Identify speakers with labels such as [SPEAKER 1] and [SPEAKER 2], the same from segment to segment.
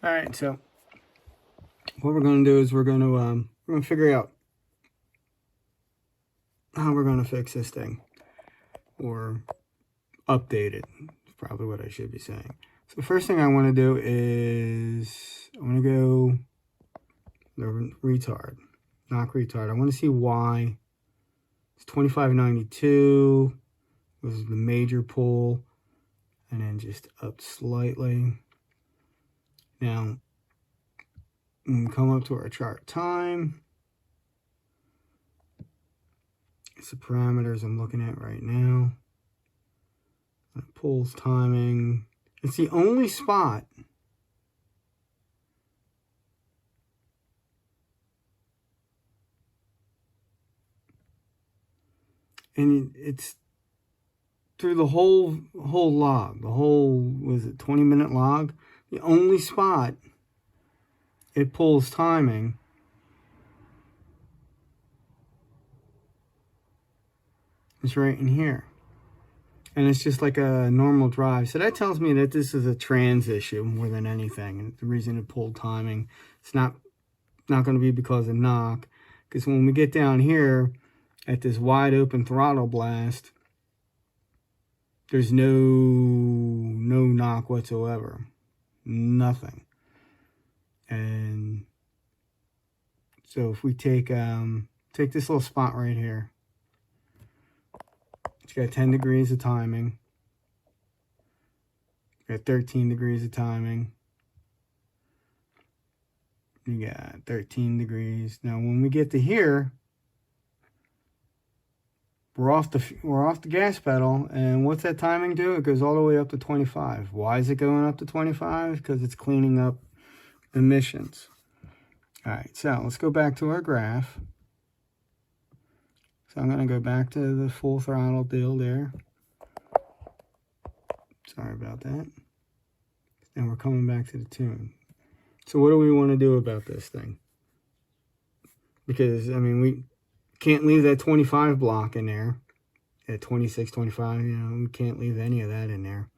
[SPEAKER 1] All right, so what we're going to do is we're going to figure out how we're going to fix this thing, or update it. Is probably what I should be saying. So the first thing I want to do is I want to go the retard, knock retard. I want to see why it's 2592 was the major pull, and then just up slightly. Now, when we come up to our chart time, it's the parameters I'm looking at right now. Pulls timing. It's the only spot and it's through the whole log, the whole, was it 20-minute log? The only spot it pulls timing is right in here. And it's just like a normal drive. So that tells me that this is a trans issue more than anything. And the reason it pulled timing, it's not going to be because of knock. Because when we get down here at this wide open throttle blast, there's no knock whatsoever. Nothing. And so if we take this little spot right here, it's got 10 degrees of timing. Got 13 degrees of timing. You got 13 degrees. Now when we get to here, we're off the gas pedal, and what's that timing do? It goes all the way up to 25. Why is it going up to 25? Because it's cleaning up emissions. All right, so let's go back to our graph. So I'm going to go back to the full throttle deal there. Sorry about that. And we're coming back to the tune. So what do we want to do about this thing? Because, I mean, we can't leave that 25 block in there. At 26, 25, you know, we can't leave any of that in there.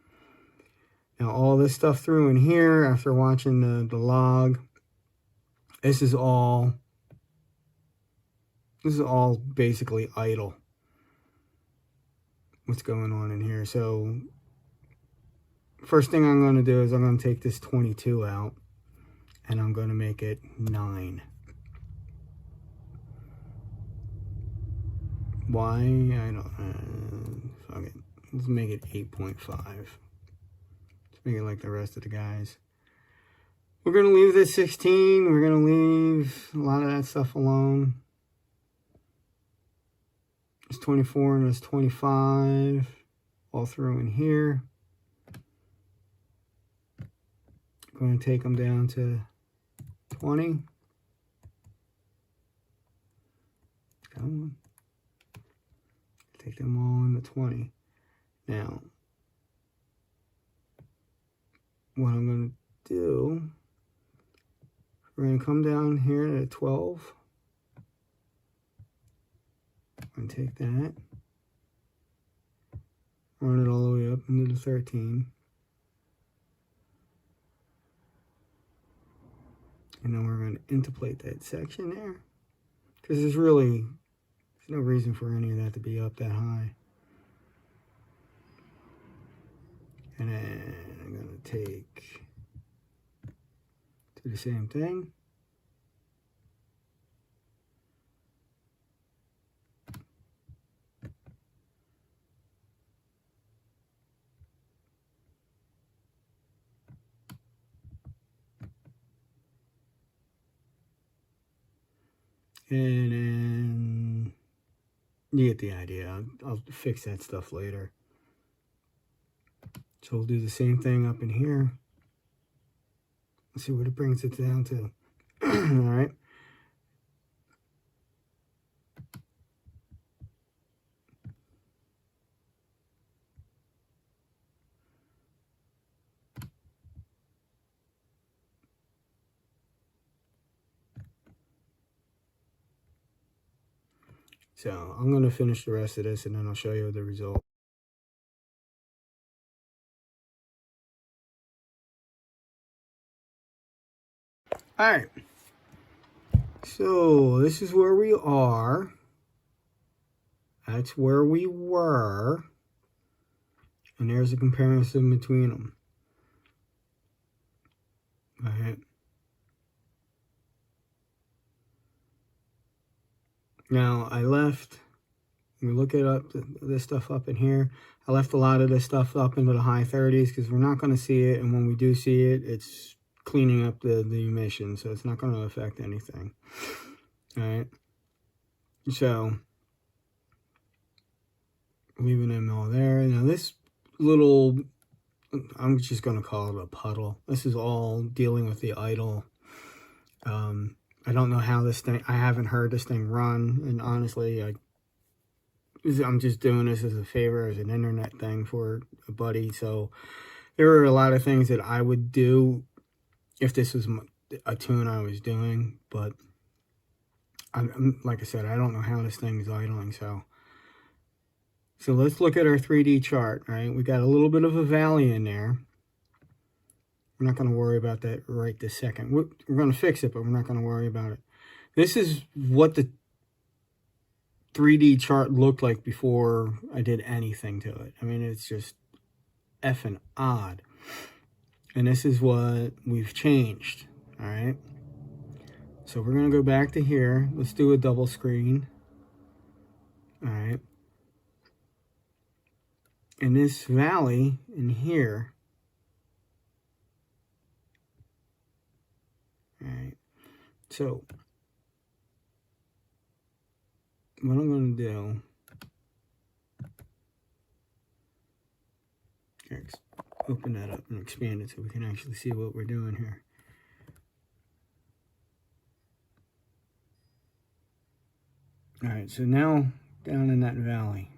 [SPEAKER 1] Now, all this stuff through in here, after watching the log, this is all basically idle. What's going on in here? So first thing I'm going to do is I'm going to take this 22 out, and I'm going to make it 9. Why? I don't fuck it. Let's make it 8.5. Let's make it like the rest of the guys. We're going to leave this 16. We're going to leave a lot of that stuff alone. It's 24 and it's 25 all through in here. I'm going to take them down to 20. Come on. Take them all into 20. Now, what I'm going to do, we're going to come down here to 12. I'm going to take that, run it all the way up into the 13. And then we're going to interpolate that section there. Because there's no reason for any of that to be up that high. And then I'm going to do the same thing. And then you get the idea. I'll fix that stuff later. So we'll do the same thing up in here. Let's see what it brings it down to. All right. So I'm going to finish the rest of this, and then I'll show you the result. All right. So this is where we are. That's where we were. And there's a comparison between them. All right. Now I left, we look it up, this stuff up in here. I left a lot of this stuff up into the high 30s because we're not going to see it. And when we do see it, it's cleaning up the emissions. So it's not going to affect anything. All right. So leaving them all there. Now this little, I'm just going to call it a puddle. This is all dealing with the idle. I don't know how this thing, I haven't heard this thing run, and honestly, I'm just doing this as a favor, as an internet thing for a buddy. So there are a lot of things that I would do if this was a tune I was doing, but I'm like I said, I don't know how this thing is idling. So let's look at our 3D chart, right? We got a little bit of a valley in there. We're not going to worry about that right this second. We're going to fix it, but we're not going to worry about it. This is what the 3D chart looked like before I did anything to it. I mean, it's just effing odd. And this is what we've changed, all right? So we're going to go back to here. Let's do a double screen, all right? And this valley in here, all right, so what I'm going to do, here, open that up and expand it so we can actually see what we're doing here. All right, so now down in that valley,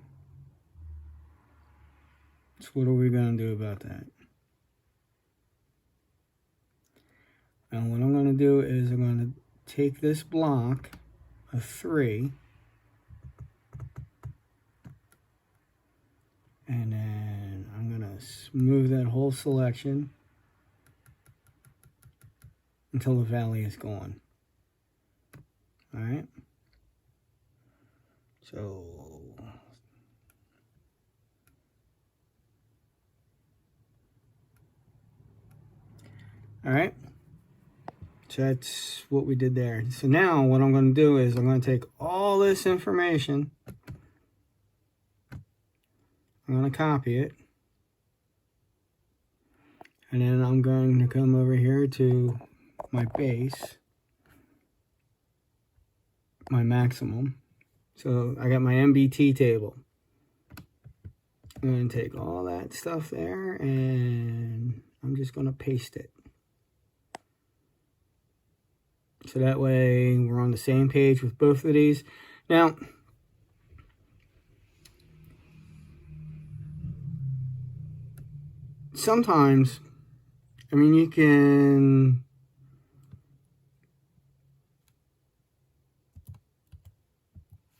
[SPEAKER 1] so what are we going to do about that? And what I'm going to do is I'm going to take this block of 3, and then I'm going to smooth that whole selection until the valley is gone. All right. So all right. So that's what we did there. So now what I'm going to do is I'm going to take all this information, I'm going to copy it, and then I'm going to come over here to my base, my maximum. So I got my MBT table. I'm going to take all that stuff there and I'm just going to paste it. So that way we're on the same page with both of these. Now, sometimes, I mean, you can,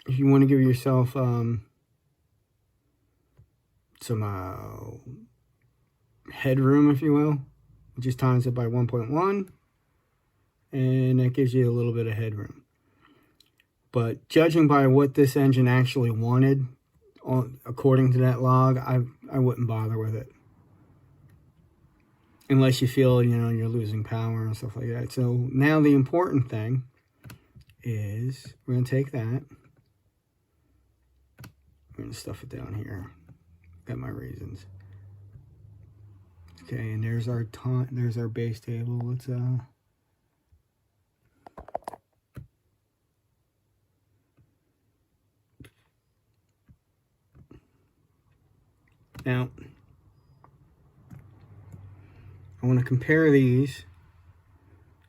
[SPEAKER 1] if you want to give yourself some headroom, if you will, just times it by 1.1. And that gives you a little bit of headroom. But judging by what this engine actually wanted, according to that log, I wouldn't bother with it. Unless you feel, you know, you're losing power and stuff like that. So now the important thing is we're going to take that. We're going to stuff it down here. Got my reasons. Okay, and there's our base table. Let's now, I want to compare these,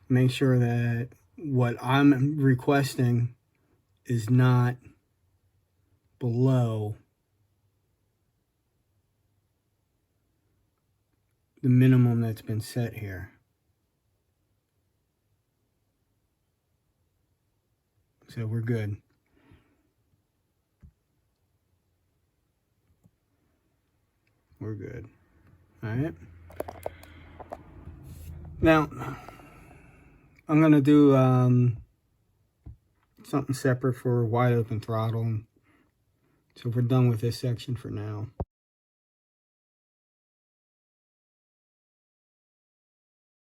[SPEAKER 1] make sure that what I'm requesting is not below the minimum that's been set here. So we're good. We're good. All right. Now, I'm going to do something separate for wide open throttle. So we're done with this section for now.